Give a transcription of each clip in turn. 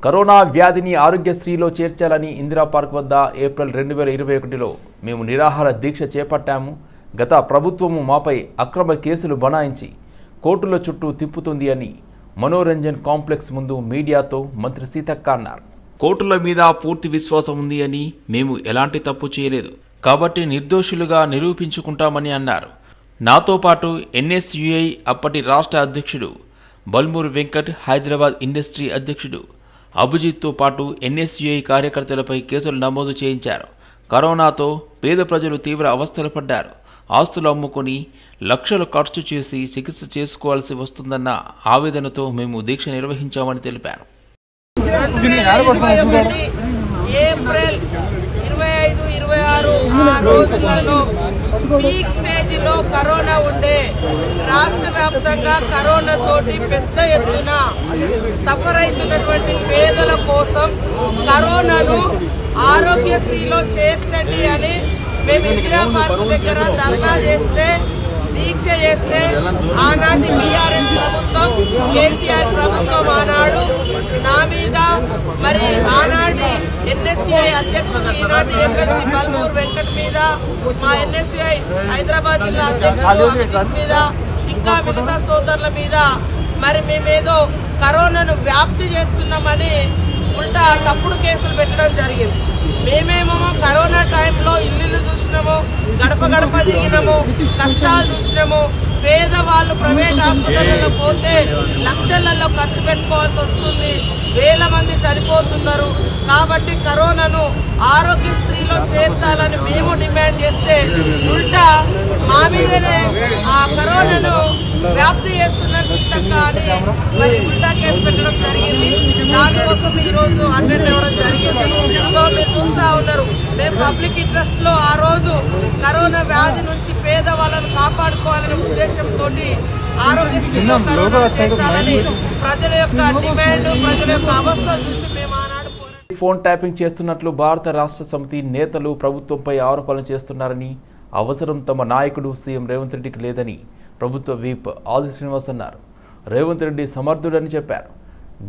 Corona వ్యాధిని ఆరోగ్యశ్రీలో చేర్చాలని ఇందిరా పార్క్ వద్ద ఏప్రిల్ 2021లో మేము నిరాహార దీక్ష చేపట్టాము. గత ప్రభుత్వము మాపై అక్రమ కేసులు బనాయించి కోర్టుల చుట్టూ తిప్పుతుంది అని మనోరంజన్ కాంప్లెక్స్ ముందు మీడియాతో మంత్రి సీతక్క అన్నారు. కోర్టుల మీద పూర్తి విశ్వాసం ఉంది అని, మేము ఎలాంటి తప్పు చేయలేదు కాబట్టి నిర్దోషులుగా నిరూపించుకుంటామని అన్నారు. నాతో పాటు ఎన్ఎస్యుఐ అప్పటి రాష్ట్ర అధ్యక్షుడు బల్మూరు వెంకట్, హైదరాబాద్ ఇండస్ట్రీ అధ్యక్షుడు అభిజిత్తో పాటు ఎన్ఎస్యుఐ కార్యకర్తలపై కేసులు నమోదు చేయించారు. కరోనాతో పేద ప్రజలు తీవ్ర అవస్థలు పడ్డారు. ఆస్తులు అమ్ముకొని లక్షలు ఖర్చు చేసి చికిత్స చేసుకోవాల్సి వస్తుందన్న ఆవేదనతో మేము దీక్ష నిర్వహించామని తెలిపారు. ఏప్రిల్ 25-26 ఆ రోజులలో పీక్ స్టేజ్లో కరోనా ఉండే, రాష్ట్ర వ్యాప్తంగా కరోనా తోటి పెద్ద ఎత్తున సఫర్ అవుతున్నటువంటి పేదల కోసం కరోనాను ఆరోగ్యశ్రీలో చేర్చండి అని మేము ఇందిరా పార్క్ దగ్గర ధర్నా చేస్తే, దీక్ష చేస్తే ఆనాటి బీఆర్ఎస్ ప్రభుత్వం, కేసీఆర్ ప్రభుత్వం ఆనాడు నా మీద, మరి ఆనాటి ఎన్ఎస్యుఐ అధ్యక్షుడు ఈనాటి ఎమ్మెల్సీ బల్మూరు వెంకట్ మీద, మా ఎన్ఎస్యుఐ హైదరాబాద్ జిల్లా అధ్యక్షుడు అభిజిత్ మీద, ఇంకా మిగతా సోదరుల మీద మరి మేమేదో కరోనాను వ్యాప్తి చేస్తున్నామని ఉల్టా తప్పుడు కేసులు పెట్టడం జరిగింది. మేమేమో కరోనా టైంలో ఇల్లు చూసినాము, గడప గడప దిగినాము, కష్టాలు చూసినాము. పేదవాళ్ళు ప్రైవేట్ హాస్పిటల్లో పోతే లక్షలలో ఖర్చు పెట్టుకోవాల్సి వస్తుంది, వేల మంది చనిపోతున్నారు. కాబట్టి కరోనాను ఆరోగ్యశ్రీలో చేర్చాలని మేము డిమాండ్ చేస్తే ఉల్టా మా మీదనే ఆ కరోనాను వ్యాప్తి చేస్తున్నారు సీతక్క అని మరి ఉల్టా కేసు పెట్టడం జరిగింది. దానికోసం ఈ రోజు అటెండ్ అవ్వడం జరిగింది. సో మీరు చూస్తా ఉన్నారు, మేము పబ్లిక్ ఇంట్రెస్ట్ లో ఆ రోజు కరోనా వ్యాధి నుంచి పేదవాళ్ళను కాపాడుకోవాలనే ఉద్దేశంతో ఆరోగ్యశ్రీలో కరోనా చేర్చాలని ప్రజల యొక్క డిమాండ్, ప్రజల యొక్క అవస్థలు చూసి మేము ఆనాడు ఫోన్ ట్యాపింగ్ చేస్తున్నట్లు భారత రాష్ట్ర సమితి నేతలు ప్రభుత్వంపై ఆరోపణలు చేస్తున్నారని, అవసరం తమ నాయకుడు సీఎం రేవంత్ రెడ్డికి లేదని ప్రభుత్వ వీప్ ఆది శ్రీనివాస్ అన్నారు. రేవంత్ రెడ్డి సమర్థుడని చెప్పారు.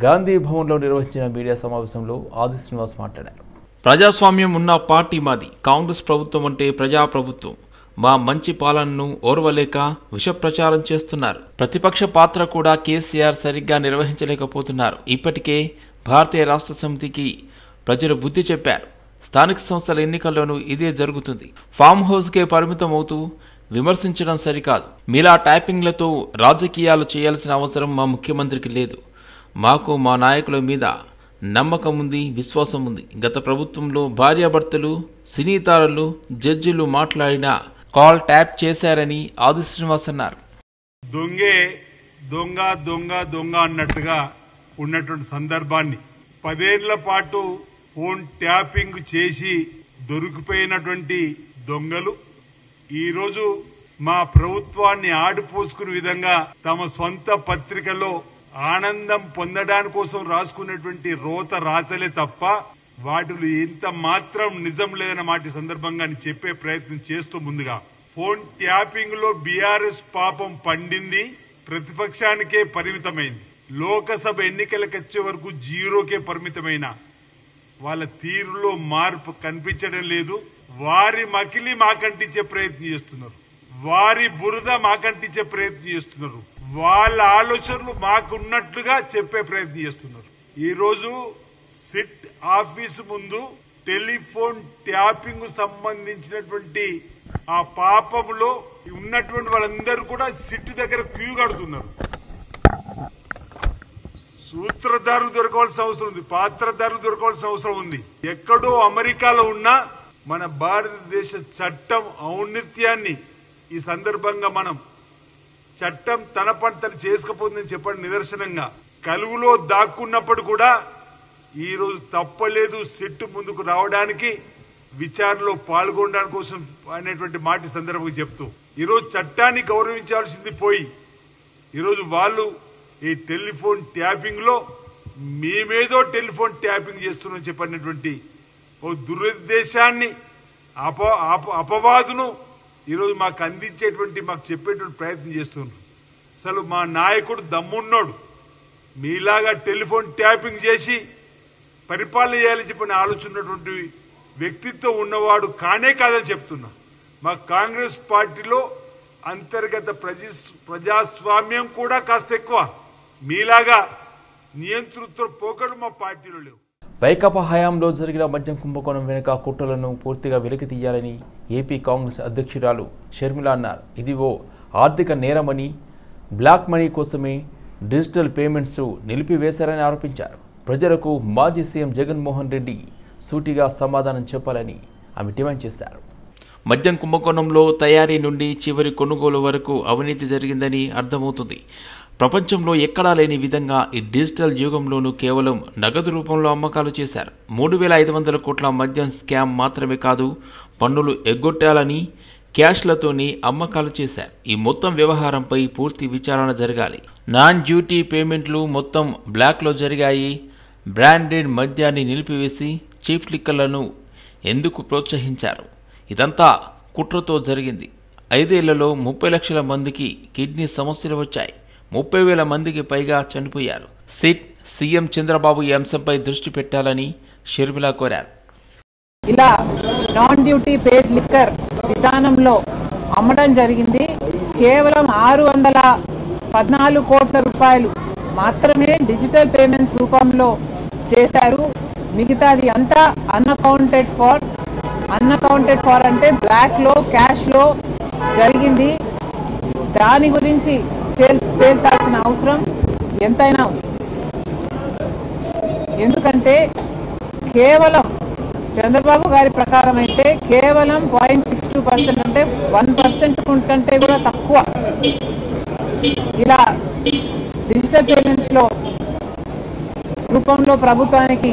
గాంధీ భవన్లో నిర్వహించిన మీడియా సమావేశంలో ఆది శ్రీనివాస్ మాట్లాడారు. ప్రజాస్వామ్యం ఉన్న పార్టీ మాది. కాంగ్రెస్ ప్రభుత్వం అంటే ప్రజాప్రభుత్వం. మా మంచి పాలనను ఓర్వలేక విష ప్రచారం చేస్తున్నారు. ప్రతిపక్ష పాత్ర కూడా కేసీఆర్ సరిగ్గా నిర్వహించలేకపోతున్నారు. ఇప్పటికే భారతీయ రాష్ట్ర సమితికి ప్రజలు బుద్ధి చెప్పారు. స్థానిక సంస్థల ఎన్నికల్లోనూ ఇదే జరుగుతుంది. ఫామ్ హౌస్కే పరిమితం అవుతూ విమర్శించడం సరికాదు. మీలా ట్యాపింగ్లతో రాజకీయాలు చేయాల్సిన అవసరం మా ముఖ్యమంత్రికి లేదు. మాకు మా నాయకుల మీద నమ్మకం ఉంది, విశ్వాసం ఉంది. గత ప్రభుత్వంలో భార్యాభర్తలు, సినీ తారలు, జడ్జిలు మాట్లాడిన కాల్ ట్యాప్ చేశారని ఆది శ్రీనివాస్ అన్నారు. దొంగే దొంగ దొంగ దొంగ అన్నట్టుగా ఉన్నటువంటి సందర్భాన్ని 10 ఏళ్ల పాటు ఫోన్ ట్యాపింగ్ చేసి దొరికిపోయినటువంటి దొంగలు ఈరోజు మా ప్రభుత్వాన్ని ఆడిపోసుకునే విధంగా తమ సొంత పత్రికలో ఆనందం పొందడానికి కోసం రాసుకున్నటువంటి రోత రాతలే తప్ప వాటిలో ఎంత మాత్రం నిజం లేదన్న మాట సందర్భంగా చెప్పే ప్రయత్నం చేస్తూ ముందుగా ఫోన్ ట్యాపింగ్ లో బీఆర్ఎస్ పాపం పండింది, ప్రతిపక్షానికే పరిమితమైంది. లోకసభ ఎన్నికలకు వచ్చే వరకు జీరోకే పరిమితమైన వాళ్ళ తీరులో మార్పు కనిపించడం లేదు. వారి మకిలి మాకంటించే ప్రయత్నం చేస్తున్నారు, వారి బురద మాకంటించే ప్రయత్నం చేస్తున్నారు, వాళ్ళ ఆలోచనలు మాకున్నట్లుగా చెప్పే ప్రయత్నం చేస్తున్నారు. ఈ రోజు సిట్ ఆఫీసు ముందు టెలిఫోన్ ట్యాపింగ్ సంబంధించినటువంటి ఆ పాపంలో ఉన్నటువంటి వాళ్ళందరూ కూడా సిట్ దగ్గర క్యూ కడుతున్నారు. సూత్రధారులు దొరకవలసిన అవసరం ఉంది, పాత్రధారులు దొరకవలసిన అవసరం ఉంది. ఎక్కడో అమెరికాలో ఉన్న మన భారతదేశ చట్టం ఔన్నత్యాన్ని ఈ సందర్భంగా మనం చట్టం తన పని తను చేసుకపోతుందని చెప్పండి నిదర్శనంగా కలుగులో దాక్కున్నప్పుడు కూడా ఈ రోజు తప్పలేదు సిట్టు ముందుకు రావడానికి, విచారణలో పాల్గొనడానికి కోసం అనేటువంటి మాట సందర్భంగా చెప్తూ ఈరోజు చట్టాన్ని గౌరవించాల్సింది పోయి ఈరోజు వాళ్ళు ఈ టెలిఫోన్ ట్యాపింగ్ లో మేమేదో టెలిఫోన్ ట్యాపింగ్ చేస్తున్నాం చెప్పినటువంటి ఓ దురుద్దేశాన్ని అపవాదును ఈరోజు మాకు అందించేటువంటి మాకు చెప్పేటువంటి ప్రయత్నం చేస్తున్నారు. అసలు మా నాయకుడు దమ్మున్నోడు, మీలాగా టెలిఫోన్ ట్యాపింగ్ చేసి పరిపాలన చేయాలని చెప్పిన ఆలోచన ఉన్నటువంటి వ్యక్తిత్వం ఉన్నవాడు కానే కాదని చెప్తున్నా. మా కాంగ్రెస్ పార్టీలో అంతర్గత ప్రజాస్వామ్యం కూడా కాస్త ఎక్కువ. మీలాగా నియంతృత్వ పోకలు మా పార్టీలో లేవు. వైకాపా హయాంలో జరిగిన మద్యం కుంభకోణం వెనుక కుట్రలను పూర్తిగా వెలికి తీయాలని ఏపీ కాంగ్రెస్ అధ్యక్షురాలు షర్మిల అన్నారు. ఇది ఓ ఆర్థిక నేరమని, బ్లాక్ మనీ కోసమే డిజిటల్ పేమెంట్స్ నిలిపివేశారని ఆరోపించారు. ప్రజలకు మాజీ సీఎం జగన్మోహన్ రెడ్డి సూటిగా సమాధానం చెప్పాలని ఆమె డిమాండ్ చేశారు. మద్యం కుంభకోణంలో తయారీ నుండి చివరి కొనుగోలు వరకు అవినీతి జరిగిందని అర్థమవుతుంది. ప్రపంచంలో ఎక్కడా లేని విధంగా ఈ డిజిటల్ యుగంలోనూ కేవలం నగదు రూపంలో అమ్మకాలు చేశారు. 3,500 కోట్ల మద్యం స్కామ్ మాత్రమే కాదు, పన్నులు ఎగ్గొట్టాలని క్యాష్లతోని అమ్మకాలు చేశారు. ఈ మొత్తం వ్యవహారంపై పూర్తి విచారణ జరగాలి. నాన్ డ్యూటీ పేమెంట్లు మొత్తం బ్లాక్లో జరిగాయి. బ్రాండెడ్ మద్యాన్ని నిలిపివేసి చీఫ్ లిక్కర్లను ఎందుకు ప్రోత్సహించారు? ఇదంతా కుట్రతో జరిగింది. 5 ఏళ్లలో 30 లక్షల మందికి కిడ్నీ సమస్యలు వచ్చాయి. 30,000 మందికి పైగా చనిపోయారు. సీఎం చంద్రబాబు ఈ అంశంపై దృష్టి పెట్టాలని షర్మిల కోరారు. ఇలా నాన్ డ్యూటీ పేడ్ లిక్కర్ విధానంలో అమ్మడం జరిగింది. కేవలం 614 కోట్ల రూపాయలు మాత్రమే డిజిటల్ పేమెంట్స్ రూపంలో చేశారు. మిగతాది అంతా అన్అకౌంటెడ్ ఫార్ అంటే బ్లాక్లో, క్యాష్లో జరిగింది. దాని గురించి తేల్చాల్సిన అవసరం ఎంతైనా ఉంది. ఎందుకంటే కేవలం చంద్రబాబు గారి ప్రకారం అయితే కేవలం 0.62% అంటే 1% కంటే కూడా తక్కువ ఇలా డిజిటల్ పేమెంట్స్లో రూపంలో ప్రభుత్వానికి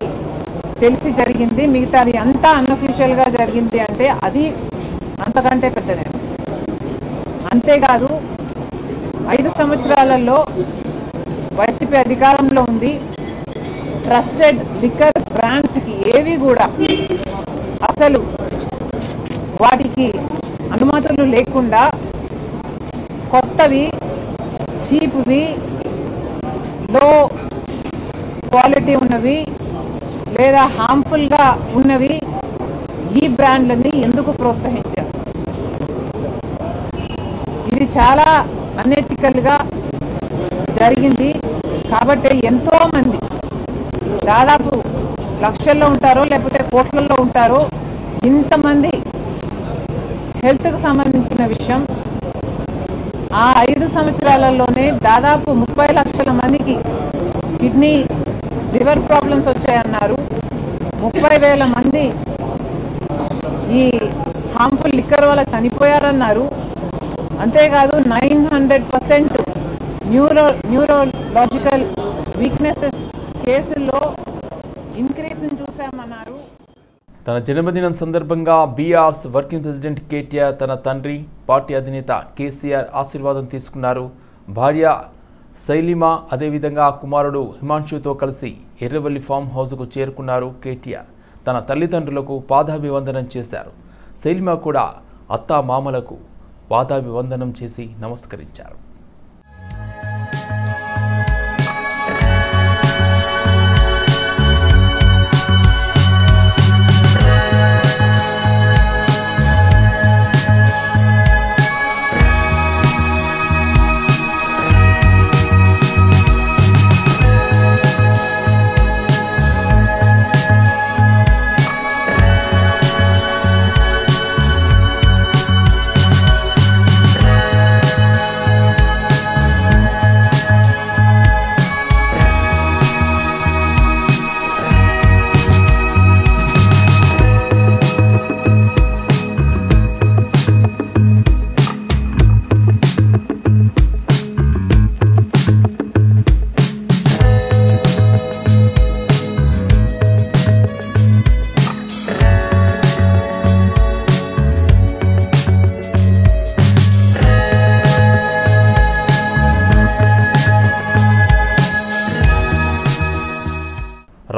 తెలిసి జరిగింది. మిగతాది అంతా అన్అఫీషియల్గా జరిగింది అంటే అది అంతకంటే పెద్దదే. అంతేకాదు 5 సంవత్సరాలలో వైసీపీ అధికారంలో ఉంది. ట్రస్టెడ్ లిక్కర్ బ్రాండ్స్కి ఏవి కూడా అసలు వాటికి అనుమతులు లేకుండా కొత్తవి, చీప్వి, లో క్వాలిటీ ఉన్నవి లేదా హార్మ్ఫుల్గా ఉన్నవి ఈ బ్రాండ్లని ఎందుకు ప్రోత్సహించారు? ఇది చాలా అనెథికల్గా జరిగింది. కాబట్టి ఎంతోమంది దాదాపు లక్షల్లో ఉంటారో లేకపోతే కోట్లలో ఉంటారో ఇంతమంది హెల్త్కు సంబంధించిన విషయం. ఆ 5 సంవత్సరాలలోనే దాదాపు 30 లక్షల మందికి కిడ్నీ, లివర్ ప్రాబ్లమ్స్ వచ్చాయన్నారు. 30,000 మంది ఈ హార్మ్ఫుల్ లిక్కర్ వల్ల చనిపోయారన్నారు. అంతేకాదు 900% న్యూరోలాజికల్ వీక్నెసెస్ కేసుల్లో ఇంక్రీస్ని చూసామన్నారు. తన జన్మదినం సందర్భంగా బీఆర్ఎస్ వర్కింగ్ ప్రెసిడెంట్ కేటీఆర్ తన తండ్రి, పార్టీ అధినేత కేసీఆర్ ఆశీర్వాదం తీసుకున్నారు. భార్య శైలిమా అదేవిధంగా కుమారుడు హిమాంశుతో కలిసి ఎర్రవల్లి ఫామ్ హౌస్కు చేరుకున్నారు. కేటీఆర్ తన తల్లిదండ్రులకు పాదాభివందనం చేశారు. శైలిమా కూడా అత్తా మామలకు పాదాభివందనం చేసి నమస్కరించారు.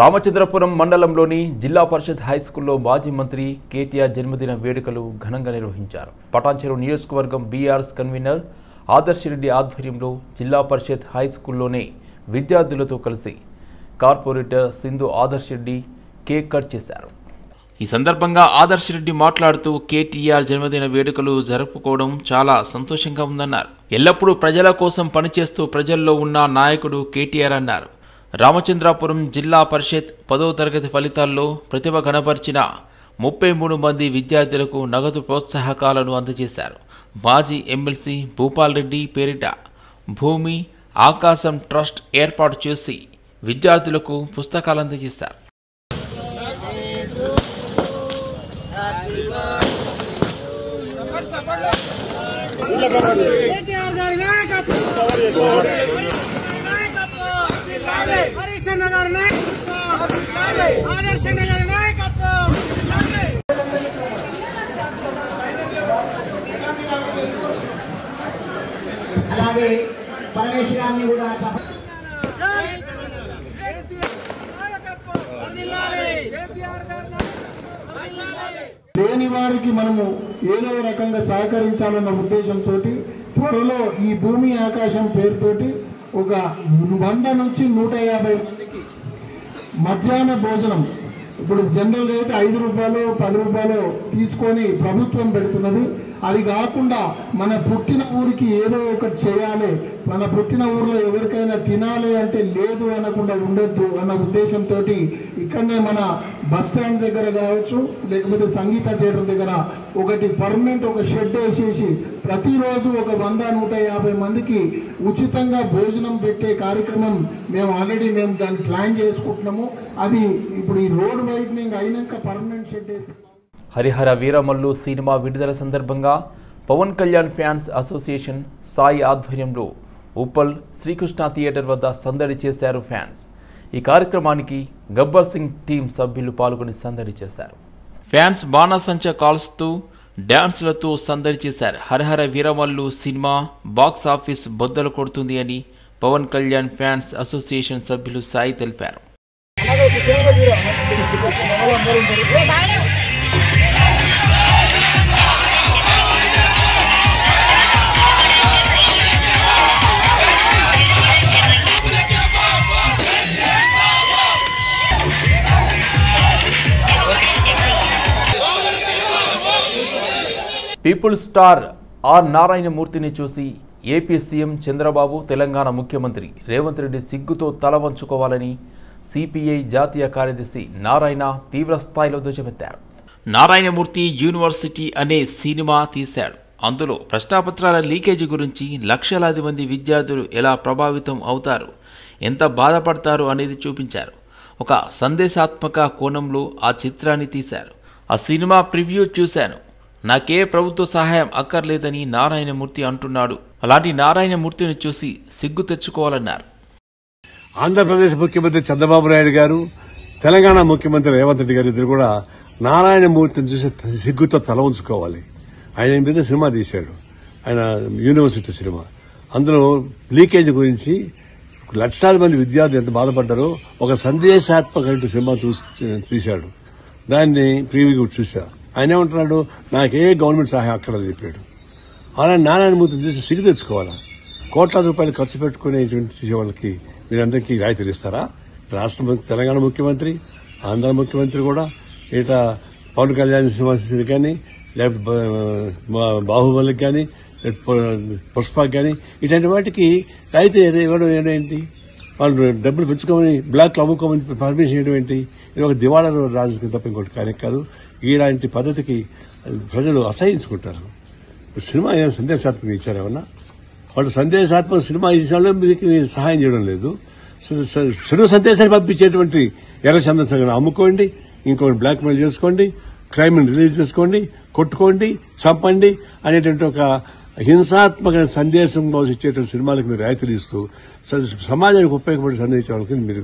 రామచంద్రపురం మండలంలోని జిల్లా పరిషత్ హైస్కూల్లో మాజీ మంత్రి కేటీఆర్ జన్మదిన వేడుకలు ఘనంగా నిర్వహించారు. పటాన్చెరు నియోజకవర్గం బీఆర్ఎస్ కన్వీనర్ ఆదర్శ్ రెడ్డి ఆధ్వర్యంలో జిల్లా పరిషత్ హైస్కూల్లోనే విద్యార్థులతో కలిసి corporator Sindhu Adarsh Reddy cake cut చేశారు. ఈ సందర్భంగా ఆదర్శ్ రెడ్డి మాట్లాడుతూ కేటీఆర్ జన్మదిన వేడుకలు జరుపుకోవడం చాలా సంతోషంగా ఉందన్నారు. ఎల్లప్పుడూ ప్రజల కోసం పనిచేస్తూ ప్రజల్లో ఉన్న నాయకుడు కేటీఆర్ అన్నారు. రామచంద్రాపురం జిల్లా పరిషత్ 10వ తరగతి ఫలితాల్లో ప్రతిభ కనబర్చిన 33 మంది విద్యార్థులకు నగదు ప్రోత్సాహకాలను అందజేశారు. మాజీ ఎమ్మెల్సీ భూపాల్ రెడ్డి పేరిట భూమి ఆకాశం ట్రస్ట్ ఏర్పాటు చేసి విద్యార్థులకు పుస్తకాలు అందజేశారు. అలాగే పరమేశ్వరాన్ని కూడా లేని వారికి మనము ఏదో రకంగా సహకరించాలన్న ఉద్దేశంతో త్వరలో ఈ భూమి ఆకాశం పేరుతోటి ఒక 100 నుంచి 150 మందికి మధ్యాహ్న భోజనం, ఇప్పుడు జనరల్గా అయితే 5 రూపాయలు 10 రూపాయలు తీసుకొని ప్రభుత్వం పెడుతున్నది. అది కాకుండా మన పుట్టిన ఊరికి ఏదో ఒకటి చేయాలి, మన పుట్టిన ఊర్లో ఎవరికైనా తినాలి అంటే లేదు అనకుండా ఉండొద్దు అన్న ఉద్దేశంతో ఇక్కడనే మన బస్ స్టాండ్ దగ్గర కావచ్చు, లేకపోతే సంగీత థియేటర్ దగ్గర ఒకటి పర్మనెంట్ ఒక షెడ్ వేసేసి ప్రతిరోజు ఒక 100-150 మందికి ఉచితంగా భోజనం పెట్టే కార్యక్రమం మేము ఆల్రెడీ దాన్ని ప్లాన్ చేసుకుంటున్నాము. అది ఇప్పుడు ఈ రోడ్ వైడనింగ్ అయినాక పర్మనెంట్ షెడ్ వేసి హరిహర వీరమల్లు సినిమా విడుదల సందర్భంగా పవన్ కళ్యాణ్ ఫ్యాన్స్ అసోసియేషన్ సాయి ఆధ్వర్యంలో ఉప్పల్ శ్రీకృష్ణ థియేటర్ వద్ద సందడి చేశారు ఫ్యాన్స్. ఈ కార్యక్రమానికి గబ్బర్ సింగ్ టీం సభ్యులు పాల్గొని సందడి చేశారు. ఫ్యాన్స్ బాణాసంచా కాల్స్తూ డ్యాన్సులతో సందడి చేశారు. Harihara Veeramallu cinema box office బద్దలు కొడుతుంది అని పవన్ కళ్యాణ్ ఫ్యాన్స్ అసోసియేషన్ సభ్యులు సాయి తెలిపారు. పీపుల్ స్టార్ ఆర్ నారాయణమూర్తిని చూసి ఏపీ సీఎం చంద్రబాబు, తెలంగాణ ముఖ్యమంత్రి రేవంత్ రెడ్డి సిగ్గుతో తల వంచుకోవాలని సిపిఐ జాతీయ కార్యదర్శి నారాయణ తీవ్ర స్థాయిలో ధ్వజమెత్తారు. నారాయణమూర్తి యూనివర్సిటీ అనే సినిమా తీశాడు. అందులో ప్రశ్నాపత్రాల లీకేజీ గురించి లక్షలాది మంది విద్యార్థులు ఎలా ప్రభావితం అవుతారు, ఎంత బాధపడతారు అనేది చూపించారు. ఒక సందేశాత్మక కోణంలో ఆ చిత్రాన్ని తీశారు. ఆ సినిమా ప్రివ్యూ చూశాను. నాకే ప్రభుత్వ సహాయం అక్కర్లేదని నారాయణమూర్తి అంటున్నాడు. అలాంటి నారాయణమూర్తిని చూసి సిగ్గు తెచ్చుకోవాలన్నారు. ఆంధ్రప్రదేశ్ ముఖ్యమంత్రి చంద్రబాబు నాయుడు గారు, తెలంగాణ ముఖ్యమంత్రి రేవంత్ రెడ్డి గారు ఇద్దరు కూడా నారాయణమూర్తిని చూసి సిగ్గుతో తల ఉంచుకోవాలి. ఆయన మీద సినిమా తీశాడు, ఆయన యూనివర్సిటీ సినిమా. అందులో లీకేజ్ గురించి లక్షలాది మంది విద్యార్థులు ఎంత బాధపడ్డారో ఒక సందేశాత్మక సినిమా తీశాడు. దాన్ని ప్రీవ్యూ చూసా. ఆయన ఏమంటున్నాడు, నాకే గవర్నమెంట్ సహాయం అక్కర్లేదు చెప్పాడు. అలా నారాయణమూర్తిని చూసి సిగ్గు తెచ్చుకోవాలా? కోట్లాది రూపాయలు ఖర్చు పెట్టుకునేటువంటి తీసే వాళ్ళకి మీరందరికీ రాయితీలు ఇస్తారా? రాష్ట్ర తెలంగాణ ముఖ్యమంత్రి, ఆంధ్ర ముఖ్యమంత్రి కూడా ఇట పవన్ కళ్యాణ్ సినిమా కానీ, లేకపోతే బాహుబలికి కానీ, పుష్పకి కానీ ఇట్లాంటి వాటికి రాయితీ ఇవ్వడం ఏంటి? వాళ్ళు డబ్బులు పెంచుకోమని బ్లాక్ అమ్ముకోమని పర్మిషన్ ఇవ్వడం ఏంటి? ఇది ఒక దివాళా రాజకీయం తప్ప ఇంకోటి కానీ కాదు. ఇలాంటి పద్ధతికి ప్రజలు అసహించుకుంటారు. సినిమా ఏమైనా సందేశాత్మకంగా ఇచ్చారేమన్నా? వాళ్ళు సందేశాత్మక సినిమా ఇచ్చిన వాళ్ళు మీకు సహాయం చేయడం లేదు. చెడు సందేశాన్ని పంపించేటువంటి ఎర్ర సందేశాలను అమ్ముకోండి, ఇంకొకటి బ్లాక్ మెయిల్ చేసుకోండి, క్రైమ్ రిలీజ్ చేసుకోండి, కొట్టుకోండి, చంపండి అనేటువంటి ఒక హింసాత్మక సందేశం ఇచ్చేటువంటి సినిమాలకు మీరు రాయితీలు ఇస్తూ సమాజానికి ఉపయోగపడే సందేశం వాళ్ళకి మీరు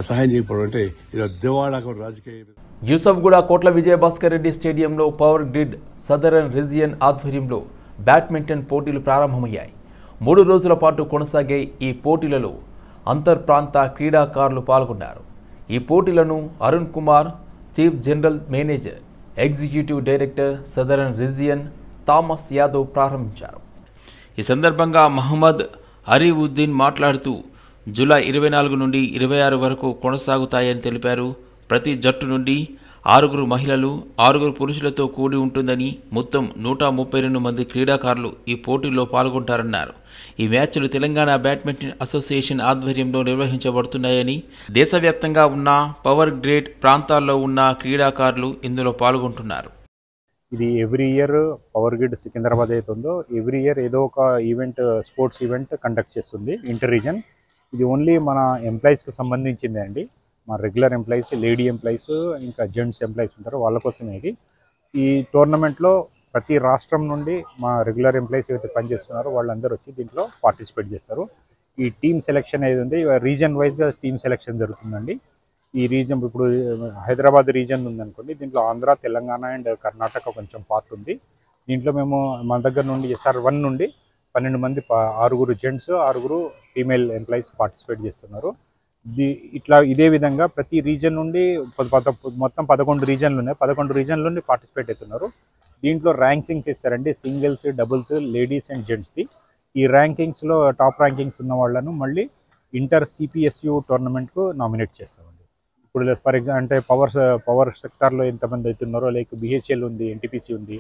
సహాయం చేయకపోవడం అంటే ఇది దివాళా రాజకీయ. యూసఫ్గూడ కోట్ల విజయభాస్కర్ రెడ్డి స్టేడియంలో పవర్ గ్రిడ్ సదరన్ రీజియన్ ఆధ్వర్యంలో బ్యాడ్మింటన్ పోటీలు ప్రారంభమయ్యాయి. 3 రోజుల పాటు కొనసాగే ఈ పోటీలలో అంతర్ప్రాంత క్రీడాకారులు పాల్గొన్నారు. ఈ పోటీలను Arun Kumar, chief general manager, executive director southern region Thomas Yadav ప్రారంభించారు. ఈ సందర్భంగా మహమ్మద్ అరీవుద్దీన్ మాట్లాడుతూ జూలై 24 నుండి 26 వరకు కొనసాగుతాయని తెలిపారు. ప్రతి జట్టు నుండి 6 మహిళలు 6 పురుషులతో కూడి ఉంటుందని, మొత్తం 132 మంది క్రీడాకారులు ఈ పోటీల్లో పాల్గొంటారన్నారు. ఈ మ్యాచ్లు తెలంగాణ బ్యాడ్మింటన్ అసోసియేషన్ ఆధ్వర్యంలో నిర్వహించబడుతున్నాయని, దేశవ్యాప్తంగా ఉన్న పవర్ గ్రేడ్ ప్రాంతాల్లో ఉన్న క్రీడాకారులు ఇందులో పాల్గొంటున్నారు. ఇది every year power grid Secunderabad అయితే ఉందో ఎవ్రీ ఇయర్ ఏదో ఒక ఈవెంట్, స్పోర్ట్స్ ఈవెంట్ కండక్ట్ చేస్తుంది ఇంటర్ రీజన్. ఇది ఓన్లీ మన ఎంప్లాయీస్కి సంబంధించిందే అండి. మా రెగ్యులర్ ఎంప్లాయీస్, లేడీ ఎంప్లాయీస్, ఇంకా జెంట్స్ ఎంప్లాయీస్ ఉంటారు, వాళ్ళ కోసమే ఇది. ఈ టోర్నమెంట్లో ప్రతి రాష్ట్రం నుండి మా రెగ్యులర్ ఎంప్లాయీస్ ఏవైతే పనిచేస్తున్నారో వాళ్ళందరూ వచ్చి దీంట్లో పార్టిసిపేట్ చేస్తారు. ఈ టీమ్ సెలెక్షన్ ఏది ఉంది రీజన్ వైజ్గా టీమ్ సెలెక్షన్ జరుగుతుందండి. ఈ రీజన్ ఇప్పుడు హైదరాబాద్ రీజన్ ఉందనుకోండి, దీంట్లో ఆంధ్ర, తెలంగాణ అండ్ కర్ణాటక కొంచెం పార్ట్ ఉంది. దీంట్లో మేము మన దగ్గర నుండి SR1 నుండి 12 మంది 6 జెంట్స్ 6 ఫీమేల్ ఎంప్లాయీస్ పార్టిసిపేట్ చేస్తున్నారు. ఇదే విధంగా ప్రతి రీజన్ నుండి మొత్తం 11 రీజన్లు ఉన్నాయి. 11 రీజన్ల నుండి పార్టిసిపేట్ అవుతున్నారు. దీంట్లో ర్యాంకింగ్స్ ఇస్తారండి, సింగిల్స్, డబుల్స్, లేడీస్ అండ్ జెంట్స్ది. ఈ ర్యాంకింగ్స్లో టాప్ ర్యాంకింగ్స్ ఉన్న వాళ్ళను మళ్ళీ ఇంటర్ CPSU టోర్నమెంట్కు నామినేట్ చేస్తామండి. ఇప్పుడు ఫర్ ఎగ్జాంపుల్ అంటే పవర్ సెక్టార్లో ఎంతమంది అవుతున్నారో, లైక్ BHEL ఉంది, NTPC ఉంది,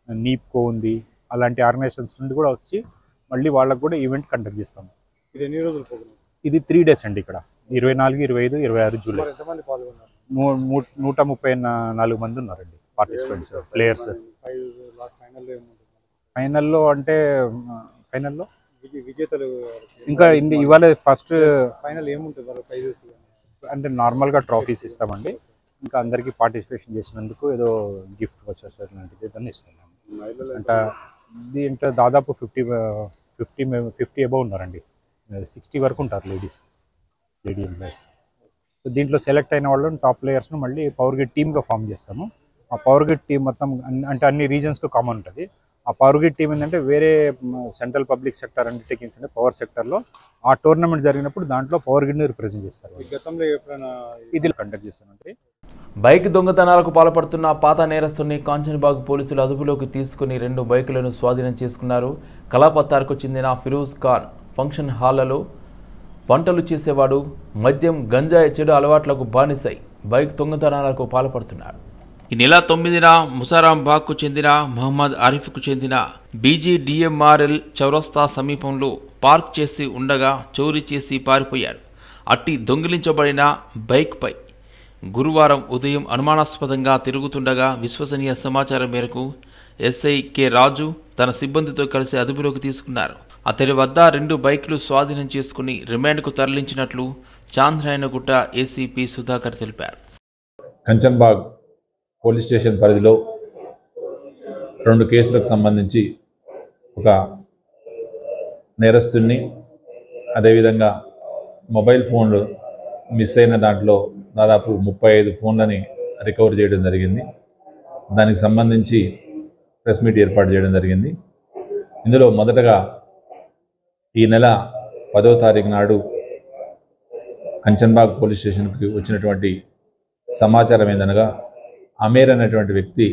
NEEPCO ఉంది, అలాంటి ఆర్గనైజేషన్స్ నుండి కూడా వచ్చి మళ్ళీ వాళ్ళకు కూడా ఈవెంట్ కండక్ట్ చేస్తాం. ఇది ఎన్ని రోజులు ప్రోగ్రామ్? ఇది 3 days అండి. ఇక్కడ 24, 25, 26 జూలై. ఎంతమంది పాల్గొన్నారు? 134 మంది ఉన్నారండి పార్టిసిపెంట్స్, ప్లేయర్స్. ఫైనల్లో అంటే ఫైనల్లో విజేతలు ఇంకా ఇవాళ ఫస్ట్ ఫైనల్ ఏముంటుంది వాళ్ళ ప్రైజెస్? అంటే నార్మల్గా ట్రాఫీస్ ఇస్తామండి. ఇంకా అందరికీ పార్టిసిపేషన్ చేసినందుకు ఏదో గిఫ్ట్ వచ్చేసరి లాంటిది ఏదైనా ఇస్తున్నాం. అంటే దీంట్లో దాదాపు 50 అబౌవ్ ఉన్నారండి. 60 వరకు ఉంటారు లేడీ ఎంప్లాయీస్. సో దీంట్లో సెలెక్ట్ అయిన వాళ్ళని టాప్ ప్లేయర్స్ను మళ్ళీ పవర్ గ్రిడ్ టీమ్గా ఫామ్ చేస్తాము. ఆ పవర్ గ్రిడ్ టీం మొత్తం అంటే అన్ని రీజన్స్కు కామన్ ఉంటుంది. ఆ పవర్ గ్రిడ్ టీం ఏంటంటే వేరే సెంట్రల్ పబ్లిక్ సెక్టర్ అండర్టేకింగ్స్ అంటే పవర్ సెక్టర్లో ఆ టోర్నమెంట్ జరిగినప్పుడు దాంట్లో పవర్ గ్రిడ్ని రిప్రజెంట్ చేస్తారు. గతంలో ఎప్పుడైనా ఇది కండక్ట్ చేస్తానంటే బైక్ దొంగతనాలకు పాల్పడుతున్న పాత నేరస్తుని కాంచన్బాగ్ పోలీసులు అదుపులోకి తీసుకుని 2 బైకులను స్వాధీనం చేసుకున్నారు. కలాపత్తార్కు చెందిన ఫిరోజ్ ఖాన్ ఫంక్షన్ హాళ్లలో వంటలు చేసేవాడు. మద్యం, గంజాయి చెడు అలవాట్లకు బానిసై బైక్ దొంగతనాలకు పాల్పడుతున్నాడు. ఈ నెల 9న ముసారాంబాగ్కు చెందిన మహమ్మద్ ఆరిఫ్కు చెందిన BGDMRL చౌరస్తా సమీపంలో పార్క్ చేసి ఉండగా చోరీ చేసి పారిపోయాడు. అట్టి దొంగిలించబడిన బైక్పై గురువారం ఉదయం అనుమానాస్పదంగా తిరుగుతుండగా విశ్వసనీయ సమాచారం మేరకు SI K రాజు తన సిబ్బందితో కలిసి అదుపులోకి తీసుకున్నారు. అతడి వద్ద 2 బైకులు స్వాధీనం చేసుకుని రిమాండ్కు తరలించినట్లు చాంద్రాయనగుట్ట ACP సుధాకర్ తెలిపారు. కంచన్బాగ్ పోలీస్ స్టేషన్ పరిధిలో 2 కేసులకు సంబంధించి ఒక నేరస్తుడిని, అదేవిధంగా మొబైల్ ఫోన్లు మిస్ అయిన దాంట్లో దాదాపు 35 ఫోన్లని రికవర్ చేయడం జరిగింది. దానికి సంబంధించి ప్రెస్ మీట్ ఏర్పాటు చేయడం జరిగింది. ఇందులో మొదటగా ఈ నెల 10వ తారీఖు నాడు కంచన్బాగ్ పోలీస్ స్టేషన్కి వచ్చినటువంటి సమాచారం ఏందనగా అమీర్ అనేటువంటి వ్యక్తి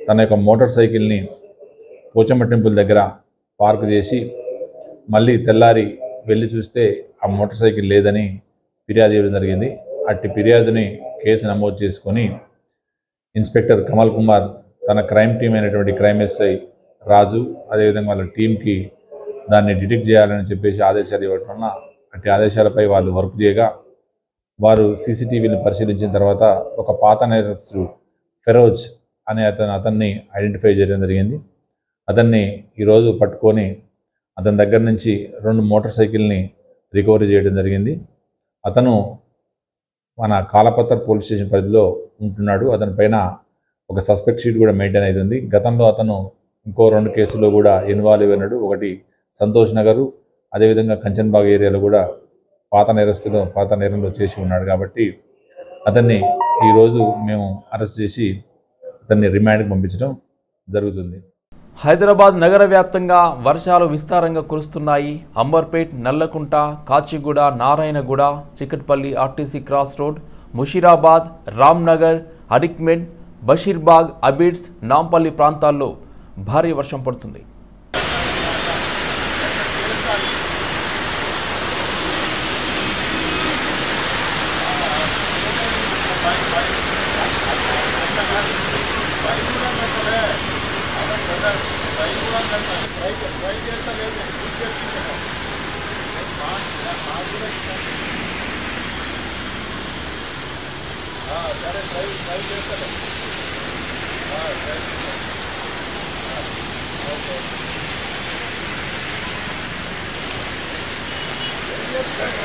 తన యొక్క మోటార్ సైకిల్ని పోచమ్మ టెంపుల్ దగ్గర పార్క్ చేసి మళ్ళీ తెల్లారి వెళ్ళి చూస్తే ఆ మోటార్ సైకిల్ లేదని ఫిర్యాదు చేయడం జరిగింది. అట్టి ఫిర్యాదుని కేసు నమోదు చేసుకొని ఇన్స్పెక్టర్ కమల్ కుమార్ తన క్రైమ్ టీం అయినటువంటి క్రైమ్ SI రాజు అదేవిధంగా వాళ్ళ టీంకి దాన్ని డిటెక్ట్ చేయాలని చెప్పేసి ఆదేశాలు ఇవ్వడం వలన అట్టి ఆదేశాలపై వాళ్ళు వర్క్ చేయగా వారు CCTVని పరిశీలించిన తర్వాత ఒక పాత నేరస్తుడు ఫెరోజ్ అనే అతన్ని ఐడెంటిఫై చేయడం జరిగింది. అతన్ని ఈరోజు పట్టుకొని అతని దగ్గర నుంచి 2 మోటార్ సైకిల్ని రికవరీ చేయడం జరిగింది. అతను మన కాలపత్తర్ పోలీస్ స్టేషన్ పరిధిలో ఉంటున్నాడు. అతని పైన ఒక సస్పెక్ట్ షీట్ కూడా మెయింటైన్ అవుతుంది. గతంలో అతను ఇంకో 2 కేసుల్లో కూడా ఇన్వాల్వ్ అయినాడు. ఒకటి సంతోష్ నగరు, అదేవిధంగా కంచన్బాగ్ ఏరియాలో కూడా పాత నేరంలో చేసి ఉన్నాడు. కాబట్టి అతన్ని ఈరోజు మేము అరెస్ట్ చేసి అతన్ని రిమాండ్కి పంపించడం జరుగుతుంది. హైదరాబాద్ నగర వ్యాప్తంగా వర్షాలు విస్తారంగా కురుస్తున్నాయి. Amberpet, Nallakunta, Kachiguda, Narayanguda, Chikkadpally, RTC cross road, Musheerabad, Ramnagar, అరిక్మెడ్, బషీర్బాగ్, అబిడ్స్, నాంపల్లి ప్రాంతాల్లో భారీ వర్షం పడుతుంది. ఓకే